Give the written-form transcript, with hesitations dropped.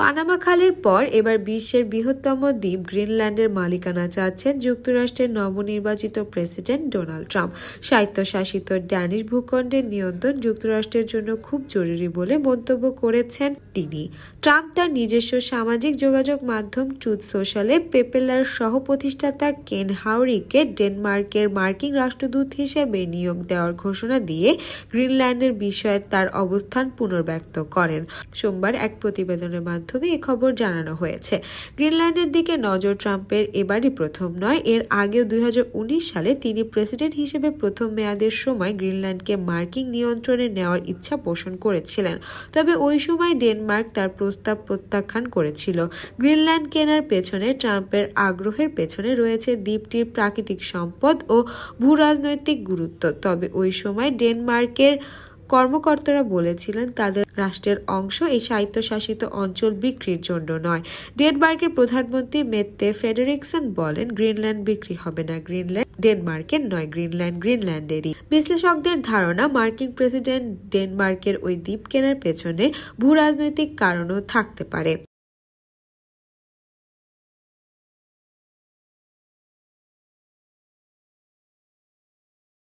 Panama খালের পর এবার বিশ্বের বৃহত্তম দ্বীপ গ্রিনল্যান্ডের মালিকানা চাচ্ছেন যুক্তরাষ্ট্রের নবনির্বাচিত প্রেসিডেন্ট ডোনাল্ড ট্রাম্প। স্বায়ত্তশাসিত ড্যানিশ ভূখণ্ডের নিয়ন্ত্রণ যুক্তরাষ্ট্রের জন্য খুব জরুরি বলে মন্তব্য করেছেন তিনি। ট্রাম্প তার নিজস্ব সামাজিক যোগাযোগ মাধ্যম ট্রুথ সোশ্যালে পেপেলার সহ প্রতিষ্ঠাতা কেন হাউরিকে ডেনমার্কের মার্কিন রাষ্ট্রদূত হিসেবে নিয়োগ দেওয়ার ঘোষণা দিয়ে গ্রিনল্যান্ডের বিষয়ে তার অবস্থান পুনর্ব্যক্ত করেন। সোমবার এক প্রতিবেদনের মাধ্যমে এ খবর জানানো হয়েছে। গ্রিনল্যান্ডের দিকে নজর ট্রাম্পের এবারই প্রথম নয়। এর আগেও 2019 সালে তিনি প্রেসিডেন্ট হিসেবে প্রথম মেয়াদের সময় গ্রিনল্যান্ডকে মার্কিন নিয়ন্ত্রণে নেওয়ার ইচ্ছা পোষণ করেছিলেন, তবে ওই সময় ডেনমার্ক তার প্রস্তাব প্রত্যাখ্যান করেছিল। গ্রিনল্যান্ড কেনার পেছনে ট্রাম্পের আগ্রহের পেছনে রয়েছে দ্বীপটির প্রাকৃতিক সম্পদ ও ভূরাজনৈতিক গুরুত্ব, তবে ওই সময় ডেনমার্কের কর্মকর্তারা বলেছিলেন তাদের রাষ্ট্রের অংশ এই স্বায়ত্তশাসিত অঞ্চল বিক্রির জন্য নয়। ডেনমার্কের প্রধানমন্ত্রী মেত্তে ফেডেরিকসন বলেন, গ্রিনল্যান্ড বিক্রি হবে না, গ্রিনল্যান্ড ডেনমার্কের নয়, গ্রিনল্যান্ড গ্রিনল্যান্ডেরই। বিশ্লেষকদের ধারণা, মার্কিন প্রেসিডেন্ট ডেনমার্কের ওই দ্বীপ কেনার পেছনে ভূরাজনৈতিক কারণও থাকতে পারে।